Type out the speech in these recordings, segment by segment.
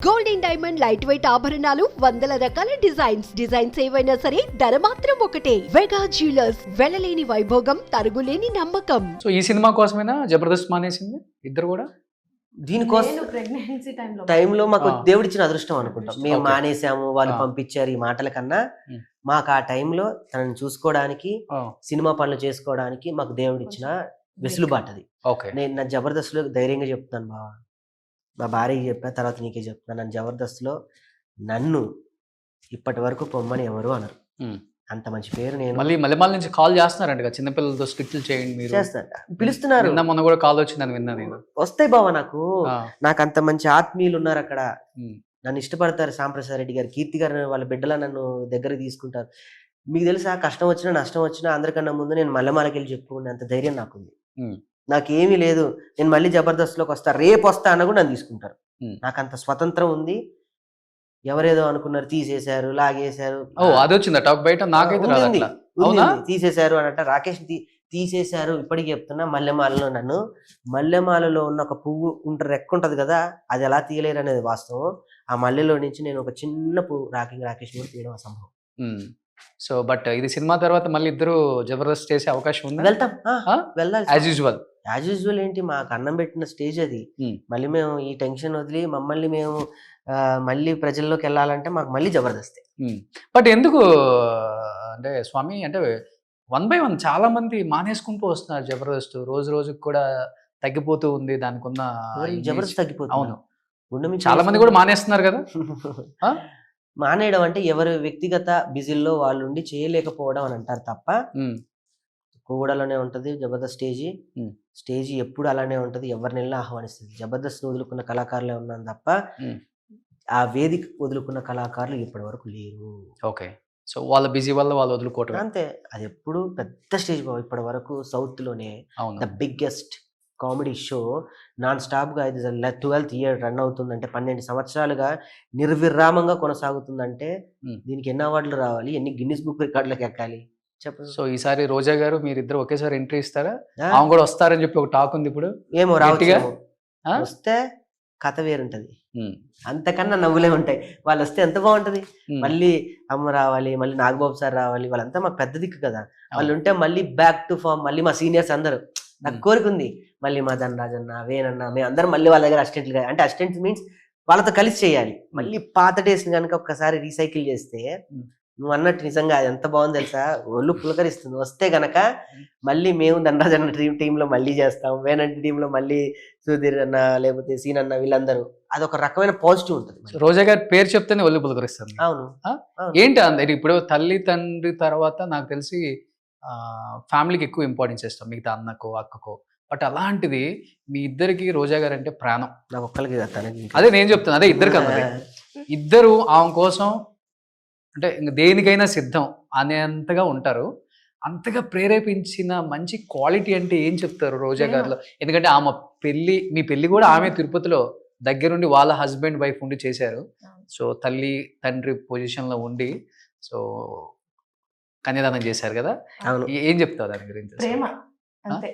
Golden diamond light weight ఆభరణాలు వందల రకాల డిజైన్స్ ఏవైనా సరే ధర మాత్రం ఒకటే. వెగా జ్యువెలర్స్, వెలలేని వైభోగం, తరుగులేని నమ్మకం. సో ఈ సినిమా కోసమేనా జబర్దస్త్ మానేసింది ఇద్దరు కూడా? దీనికోసం నేను ప్రెగ్నెన్సీ టైంలో మాకు ఆ. దేవుడిచ్చిన అదృష్టం అనుకుంటాం. మేము Okay. మానేసాము, వాళ్ళు ఆ. పంపించారు, ఈ మాటల కన్నా Hmm. మాకు ఆ టైంలో తనని చూసుకోవడానికి, ఆ, సినిమా పనులు చేసుకోవడానికి మాకు దేవుడిచ్చిన వెసులుబాటు అది. ఓకే. నేను నా జబర్దస్త్లో ధైర్యంగా చెప్తాను బావా, మా భార్యకి చెప్పా, తర్వాత నీకే చెప్తాను. నన్ను జబర్దస్త్లో నన్ను ఇప్పటి వరకు పొమ్మని ఎవరు అనరు. ఉమ్. అంత మంచి పేరు నేను మళ్ళీ మలయాళం నుంచి కాల్ చేస్తున్నారంట కదా, చిన్నపిల్లలతో స్కిట్లు చేయండి మీరు. చేస్తాను. పిలుస్తున్నారు, నిన్న మొన్న కూడా కాల్ వచ్చిందని విన్నా నేను. వస్తాయి బావా. నాకు ఆ, నాకు అంత మంచి ఆత్మీయులు ఉన్నారు అక్కడ. ఉమ్, నన్ను ఇష్టపడతారు. సాంప్రసాద్ రెడ్డి గారు, కీర్తి గారు, వాళ్ళ బిడ్డలా నన్ను దగ్గరికి తీసుకుంటారు. మీకు తెలుసా, కష్టం వచ్చినా నష్టం వచ్చినా అందరికన్నా ముందు నేను మల్లెమాలకి వెళ్ళి చెప్పుకునే అంత ధైర్యం నాకుంది. ఉమ్, నాకేమీ లేదు, నేను మళ్ళీ జబర్దస్త్లోకి వస్తా, రేపు వస్తా అన్న కూడా నన్ను తీసుకుంటారు. ఉమ్. నాకు అంత స్వతంత్రం ఉంది. ఎవరేదో అనుకున్నారు, తీసేశారు, లాగేశారు. ఓ అది వచ్చిందా టాక్ బయట? నాకైతే ఉంది, రాదు ఉంది, అట్లా. ఉంది, అవునా? ఉంది. తీసేశారు అన్నట్ట రాకేష్ తీసేశారు. ఇప్పటికి చెప్తున్నా, మల్లెమాలలో నన్ను, మల్లెమాలలో ఉన్న ఒక పువ్వు రెక్క ఉంటది కదా, అది ఎలా తీయలేరు అనేది వాస్తవం. ఆ మల్లెలో నుంచి నేను ఒక చిన్న పువ్వు రాకేష్ కూడా తీయడం అసంభవం. ఉమ్. సో బట్ ఇది సినిమా తర్వాత మళ్ళీ ఇద్దరు జబర్దస్త్ చేసే అవకాశం ఉందా? వెళ్తాం, వెళ్ళాలి. As usual. యాజ్ యూజువల్ ఏంటి, మాకు అన్నం పెట్టిన స్టేజ్ అది. మళ్ళీ మేము ఈ టెన్షన్ వదిలి మమ్మల్ని మేము మళ్ళీ ప్రజల్లోకి వెళ్ళాలంటే మాకు మళ్ళీ జబర్దస్తే. బట్ ఎందుకు అంటే స్వామి, అంటే 1 by 1 చాలా మంది మానేసుకుంటూ వస్తున్నారు జబర్దస్త్, రోజు రోజుకి కూడా తగ్గిపోతూ ఉంది దానికి ఉన్న image. జబర్దస్త్ తగ్గిపోతుంది. అవును, గుండె మీద చాలా మంది కూడా మానేస్తున్నారు కదా. ఆ? మానేయడం అంటే ఎవరి వ్యక్తిగత బిజీల్లో వాళ్ళు ఉండి చేయలేకపోవడం అని అంటారు తప్ప, ఉమ్, కూడలోనే ఉంటది జబర్దస్త్ స్టేజీ. ఉమ్. స్టేజీ ఎప్పుడు అలానే ఉంటది, ఎవరిని వెళ్ళినా ఆహ్వానిస్తుంది. జబర్దస్త్ వదులుకున్న కళాకారులే ఉన్నాను తప్ప ఉమ్. ఆ వేదిక వదులుకున్న కళాకారులు ఇప్పటి వరకు లేరు. ఓకే. సో వాళ్ళ బిజీ వల్ల వాళ్ళు వదులుకోవటం. అంతే, అది ఎప్పుడు పెద్ద స్టేజ్ బాబు. ఇప్పటి వరకు సౌత్ లోనే అవును. The biggest comedy show non stop గా ఇది 12th ఇయర్ రన్ అవుతుందంటే, 12 సంవత్సరాలుగా నిర్విరామంగా కొనసాగుతుందంటే Hmm. దీనికి ఎన్ని అవార్డులు రావాలి, ఎన్ని గిన్నిస్ బుక్ రికార్డులకు ఎక్కాలి చెప్పు. సో ఈసారి రోజా గారు మీరిద్దరు ఒకేసారి ఎంట్రీ ఇస్తారా? ఆ? ఆమె కూడా వస్తారని చెప్పి ఒక టాక్ ఉంది ఇప్పుడు. ఏమో గట్టిగా? రావచ్చు. ఆ? వస్తే కథ వేరుంటది, ఉమ్, అంతకన్నా నవ్వులే ఉంటాయి. వాళ్ళు వస్తే ఎంత బాగుంటది. ఉమ్. మళ్ళీ అమ్మ రావాలి, మళ్ళీ నాగబాబు సార్ రావాలి, వాళ్ళంతా మాకు పెద్ద దిక్కు కదా. వాళ్ళు అవును. ఉంటే మళ్ళీ బ్యాక్ టు ఫామ్, మళ్ళీ మా సీనియర్స్ అందరూ. నాకు ఉమ్. కోరిక ఉంది, మళ్ళీ మా ధనరాజన్న, వేనన్న, మేము అందరం మళ్ళీ వాళ్ళ దగ్గర అసిస్టెంట్లు, అంటే అసిస్టెంట్స్ మీన్స్ వాళ్ళతో కలిసి చేయాలి. మళ్ళీ పాత డేస్ ని కనుక ఒక్కసారి రీసైకిల్ చేస్తే, ఉమ్. నువ్వు అన్నట్టు నిజంగా అది ఎంత బాగుంది తెలుసా, ఒళ్ళు పులకరిస్తుంది. వస్తే గనక మళ్ళీ మేము ధనరాజన్న టీంలో మళ్ళీ చేస్తాం, వేనంటి టీంలో మళ్ళీ సుధీర్ అన్న, లేకపోతే సీన్ అన్న, వీళ్ళందరూ. అదొక రకమైన పాజిటివ్ ఉంటుంది. రోజా గారి పేరు చెప్తేనే ఒళ్ళు పులకరిస్తుంది. అవును, ఆ? అవును. ఏంటి అందరు ఇప్పుడు తల్లి తండ్రి తర్వాత నాకు తెలిసి ఫ్యామిలీకి ఎక్కువ ఇంపార్టెన్స్ ఇస్తాం, మిగతా అన్నకో అక్కకో. బట్ అలాంటిది మీ ఇద్దరికి రోజా గారు అంటే ప్రాణం. నాకు ఒక్కరికి కాదు, తనకి ఇంకా. అదే నేను చెప్తాను, అదే ఇద్దరికి అన్నది. ఇద్దరు ఆమె కోసం అంటే ఇంక దేనికైనా సిద్ధం అనేంతగా ఉంటారు. అంతగా ప్రేరేపించిన మంచి క్వాలిటీ అంటే ఏం చెప్తారు రోజా ప్రేమ. గారిలో? ఎందుకంటే ఆమె మీ పెళ్లి కూడా ఆమె తిరుపతిలో దగ్గరుండి వాళ్ళ హస్బెండ్ వైఫ్ ఉండి చేశారు. సో తల్లి తండ్రి పొజిషన్ లో ఉండి సో కన్యాదానం చేశారు కదా. అవును. ఏం చెప్తావు దాని గురించి? ప్రేమ అంతే.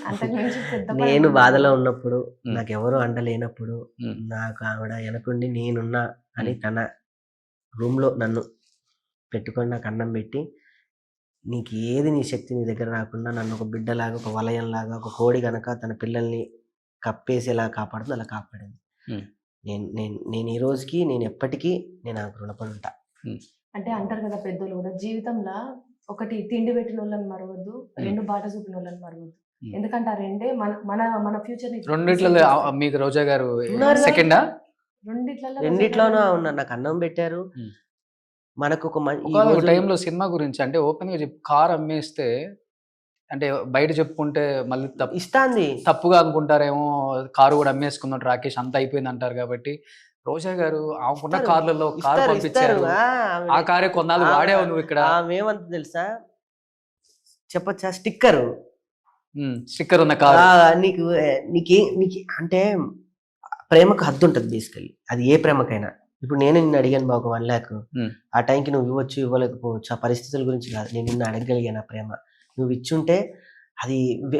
అంతకు మించి పెద్ద నేను బాధలో ఉన్నప్పుడు, ఉమ్. నాకు ఎవరు అండలేనప్పుడు, ఉమ్. నాకు ఆవిడ వెనకుండి నేనున్నా అని తన రూమ్ లో నన్ను పెట్టుకొని నాకు అన్నం పెట్టి, నీకు ఏది నీ శక్తి నీ దగ్గర రాకుండా నన్ను ఒక బిడ్డలాగా, ఒక వలయంలాగా, ఒక కోడి గనక తన పిల్లల్ని కప్పేసి ఎలా కాపాడుతుందో అలా కాపాడింది. ఉమ్. నేను ఈ రోజుకి, నేను ఎప్పటికీ నేను నాకు రుణపడి ఉంటా. అంటే అంటారు కదా పెద్దోళ్ళు కూడా, జీవితంలో ఒకటి తిండి పెట్టిన వాళ్ళని మరవద్దు, 2 బాట చూపిన వాళ్ళని మరవద్దు. Hmm. ఎందుకంటే ఆ రెండే మన మన మన ఫ్యూచర్ ని రెండిట్లలో మీకు రోజా గారు ఉన్నారు కదా. సెకండా? రెండిట్లోనూ ఉన్నా, నాకు అన్నం పెట్టారు. ఉమ్. మనకు ఒక ఒక టైంలో సినిమా గురించి అంటే ఓపెన్ గా చెప్పి కార్ అమ్మేస్తే అంటే బయట చెప్పుకుంటే మళ్ళీ ఇస్తాంది. తప్పుగా అనుకుంటారేమో, కారు కూడా అమ్మేసుకున్నాడు రాకేష్, అంత అయిపోయింది అంటారు. కాబట్టి రోజా గారు ఆమెకున్న ఇస్తారు, కార్లలో కారు ఇస్తారు, పంపించారు. ఇస్తారు. ఆ కారే కొన్నాళ్ళు వాడేవు నువ్వు ఇక్కడ. ఏమంత తెలుసా చెప్పచ్చా, స్టిక్కర్ స్టిక్కర్ ఉన్న కారు. నీకు నీకు అంటే ప్రేమకు హద్దు ఉంటుంది బేసికలీ, అది ఏ ప్రేమకైనా. ఇప్పుడు నేను నిన్ను అడిగాను బాబు 1 lakh, ఆ టైంకి నువ్వు ఇవ్వచ్చు ఇవ్వలేకపోవచ్చు, ఆ పరిస్థితుల గురించి కాదు. నేను నిన్ను అడగగలిగాను, ఆ ప్రేమ నువ్వు ఇచ్చుంటే అది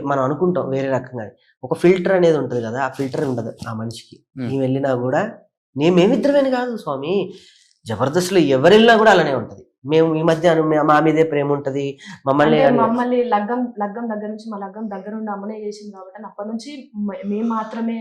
మనం అనుకుంటాం వేరే రకంగా. ఒక ఫిల్టర్ అనేది ఉంటుంది కదా, ఆ ఫిల్టర్ ఉండదు ఆ మనిషికి. నీ వెళ్ళినా కూడా మేమిద్దరమేని కాదు స్వామి, జబర్దస్త్లో ఎవరు వెళ్ళినా కూడా అలానే ఉంటది. మేము ఈ మధ్య మా మీదే ప్రేమ ఉంటది, మమ్మల్ని అంటే మమ్మల్ని లగ్గం దగ్గర నుంచి మా లగ్గం దగ్గర ఉండి అమ్మనే చేసింది కాబట్టి అప్పటి నుంచి మేము మాత్రమే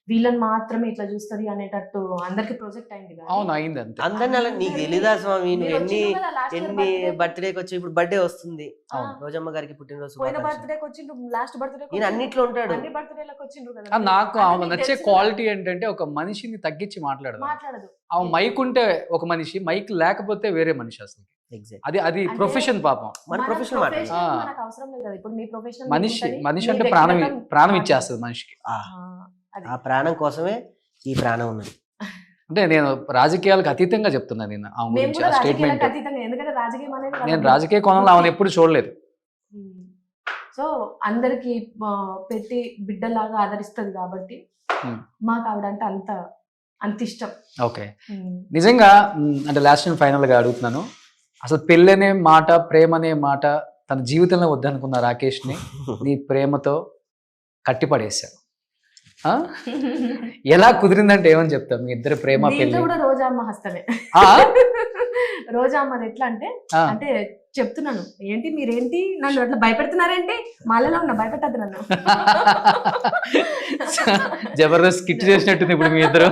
వీళ్ళని మాత్రమే ఇట్లా చూస్తుంది అనేటట్టు అందరికి ప్రాజెక్ట్ అయింది కదా. అవును అయింది అంతే. అందరిని అలా నీకు తెలీదా స్వామి? నువ్వు మీరు ఎన్ని వచ్చిండ్రు కదా last year ఎన్ని birthday. బర్త్డేకి వచ్చి, ఇప్పుడు బర్త్డే వస్తుంది, అవును. రోజమ్మ గారికి పుట్టినరోజు పోయిన శుభాకాంక్షలు. బర్త్డేకి వచ్చిండ్రు, లాస్ట్ బర్త్డే ఈయన అన్నిట్లో ఉంటాడు. అన్ని బర్త్డేలకు వచ్చిండ్రు కదా. ఆ, నాకు అంటే ఆమె మీకు నచ్చే తెలుసు కదా, క్వాలిటీ ఏంటంటే ఒక మనిషిని తగ్గించి మాట్లాడదు. మాట్లాడదు. ఆమె మైక్ ఉంటే ఒక మనిషి, మైక్ లేకపోతే వేరే మనిషి అసలు. Exactly. అది అంటే ప్రొఫెషన్ పాపం. మన ప్రొఫెషనల్ మాట. ఆ. మనకు అవసరం లేదు కదా. ఇప్పుడు మీ ప్రొఫెషనల్ మనిషి అంటే ప్రాణం ఇచ్చేస్తుంది మనిషికి. ఆ ప్రాణం కోసమే ఈ ప్రాణం ఉన్నది. అంటే నేను రాజకీయాలకు అతీతంగా చెప్తున్నాను నేను ఆమె మేము గురించి కూడా ఆ స్టేట్మెంట్. రాజకీయాలకు అతీతంగా, ఎందుకంటే రాజకీయం అనేది నేను వాళ్ళ రాజకీయ కోణంలో ఆమెను ఎప్పుడు చూడలేదు. సో అందరికి పెట్టి బిడ్డలాగా ఆదరిస్తుంది కాబట్టి Hmm. మాకు ఆవిడంటే అంత ఇష్టం. ఓకే, నిజంగా అంటే లాస్ట్ అండ్ ఫైనల్గా అడుగుతున్నాను, అసలు పెళ్ళి అనే మాట, ప్రేమ అనే మాట తన జీవితంలో వద్దనుకున్న రాకేష్ని నీ ప్రేమతో కట్టిపడేశావు. ఆ? ఎలా కుదిరిందంటే ఏమని చెప్తావు మీ ఇద్దరు ప్రేమ దీంట్లో పెళ్ళి? కూడా రోజామ్మ హస్తమే. ఆ? రోజామ్మది ఎట్లా అంటే ఆ. అంటే చెప్తున్నాను, ఏంటి మీరేంటి నన్ను అట్లా భయపెడుతున్నారేంటి, మాలలో ఉన్నా భయపెట్టద్దు నన్ను. జబర్దస్త్ కిట్ చేసినట్టుంది ఇప్పుడు మీ ఇద్దరు.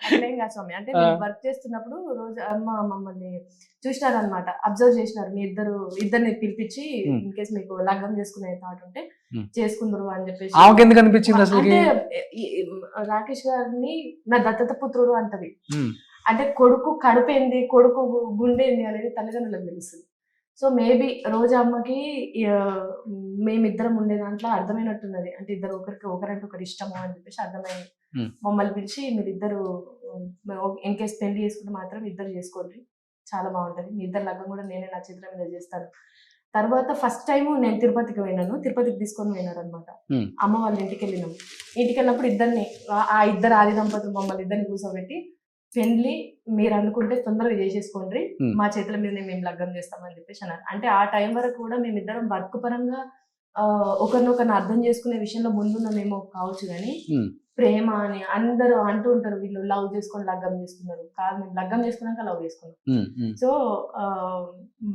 అట్లేం కాదు స్వామి, అంటే మేము వర్క్ చేస్తున్నప్పుడు రోజు అమ్మ మమ్మల్ని చూసినారనమాట, అబ్జర్వ్ చేసినారు. మీ ఇద్దరిని పిలిపించి Hmm. ఇన్ కేసు మీకు లగ్గం చేసుకునే థాట్ ఉంటే Hmm. చేసుకుందరు అని చెప్పేసి. ఆమెకి ఎందుకు అనిపించింది అసలు? అంటే రాకేష్ గారిని నా దత్తత పుత్రుడు అంటది. అంటే కొడుకు కడుపేంది, కొడుకు గుండేంది అనేది తల్లిదండ్రులకు తెలుస్తుంది. సో మేబీ రోజా అమ్మకి మేమిద్దరం ఉండే దాంట్లో అర్థమైనట్టున్నది, అంటే ఇద్దరు ఒకరంటే ఒకరు ఇష్టము అని చెప్పేసి అర్థమైంది. మమ్మల్ని పిలిచి మీరిద్దరు ఇన్ కేసు పెళ్లి చేసుకుంటే మాత్రం ఇద్దరు చేసుకోండి, చాలా బాగుంటది, మీ ఇద్దరు లగ్గం కూడా నేనే నా చిత్రం మీద చేస్తాను. తర్వాత ఫస్ట్ టైం నేను తిరుపతికి తీసుకొని పోయినారు అనమాట. అమ్మ వాళ్ళ ఇంటికి వెళ్ళినాము. ఇంటికి వెళ్ళినప్పుడు ఆ ఇద్దరు ఆది దంపతులు మమ్మల్ని ఇద్దరిని కూర్చోబెట్టి, పెళ్లి మీరు అనుకుంటే తొందరగా చేసేసుకోండి, మా చేతుల మీద మేము లగ్గం చేస్తామని చెప్పేసి అన్నారు. అంటే ఆ టైం వరకు కూడా మేమిద్దరం వర్క్ పరంగా ఒకరినొకరిని అర్థం చేసుకునే విషయంలో ముందున్నామేమో కావచ్చు, కానీ ప్రేమ అని అందరూ అంటూ ఉంటారు, వీళ్ళు లవ్ చేసుకొని లగ్గం చేసుకున్నారు. కాదు, మేము లగ్గం చేసుకున్నాక లవ్ చేసుకున్నాం. సో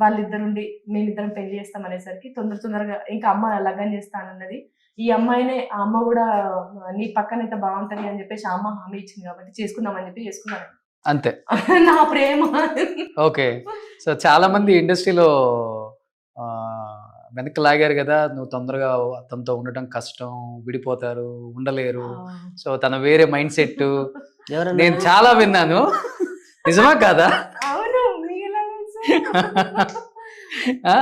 వాళ్ళిద్దరుండి మేమిద్దరం పెళ్లి చేస్తాం అనేసరికి తొందరగా ఇంకా అమ్మ లగ్గం చేస్తానన్నది. ఈ అమ్మాయినే, ఆ అమ్మ కూడా నీ పక్కనైతే బాగుంటది అని చెప్పేసి ఆ అమ్మ హామీ ఇచ్చింది కాబట్టి చేసుకుందామని చెప్పి చేసుకున్నాను అంతే. నా ప్రేమ. ఓకే, సో చాలా మంది ఇండస్ట్రీలో వెనక్కి లాగారు కదా, నువ్వు తొందరగా అతనితో ఉండటం కష్టం, విడిపోతారు, ఉండలేరు, సో తన వేరే మైండ్ సెట్ నేను చాలా విన్నాను. నిజమా కాదా? అవును, మీలా తెలుసు.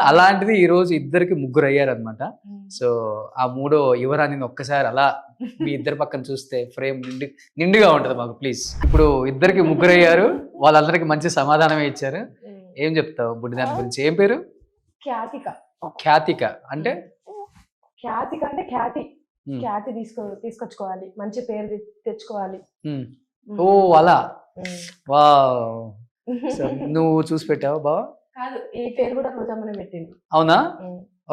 అలాంటిది ఈ రోజు ఇద్దరికి ముగ్గురు అయ్యారనమాట. సో ఆ మూడో యువరాణిని ఒక్కసారి అలా మీ ఇద్దరు పక్కన చూస్తే ఫ్రేమ్ నిండుగా ఉంటది మాకు, ప్లీజ్. ఇప్పుడు ఇద్దరికి ముగ్గురు అయ్యారు, వాళ్ళందరికి మంచి సమాధానమే ఇచ్చారు. ఏం చెప్తావు బుడ్డి దాని గురించి? ఏం పేరు? ఖ్యాతిక. ఖ్యాతిక అంటే? ఖ్యాతిక అంటే ఖ్యాతి తీసుకొచ్చుకోవాలి, మంచి పేరు తెచ్చుకోవాలి. ఓ అలా, వా. నువ్వు చూసి పెట్టావా బావా? కాదు, ఈ పేరు కూడా రోజమ్మనే పెట్టింది. అవునా?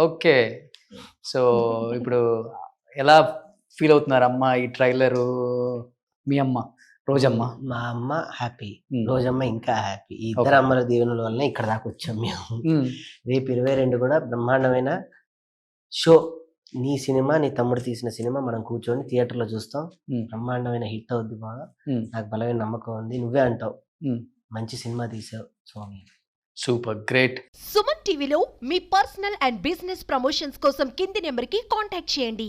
ఓకే, సో ఇప్పుడు ఎలా ఫీల్ అవుతున్నారు అమ్మ ఈ ట్రైలరు? మీ అమ్మ రోజమ్మ? మా అమ్మ హ్యాపీ, రోజమ్మ ఇంకా హ్యాపీ. ఈ ఇద్దరు అమ్మల దీవెనల వల్ల ఇక్కడ దాకా వచ్చాం మేము. రేపు 22 కూడా బ్రహ్మాండమైన షో. నీ సినిమా, నీ తమ్ముడు తీసిన సినిమా మనం కూర్చొని థియేటర్లో చూస్తాం. బ్రహ్మాండమైన హిట్ అవుద్ది బాగా, నాకు బలమైన నమ్మకం ఉంది. నువ్వే అంటావు మంచి సినిమా తీసావు స్వామి. Super, great. సుమన్ టీవీలో మీ పర్సనల్ అండ్ బిజినెస్ ప్రమోషన్స్ కోసం కింది నెంబర్కి కాంటాక్ట్ చేయండి.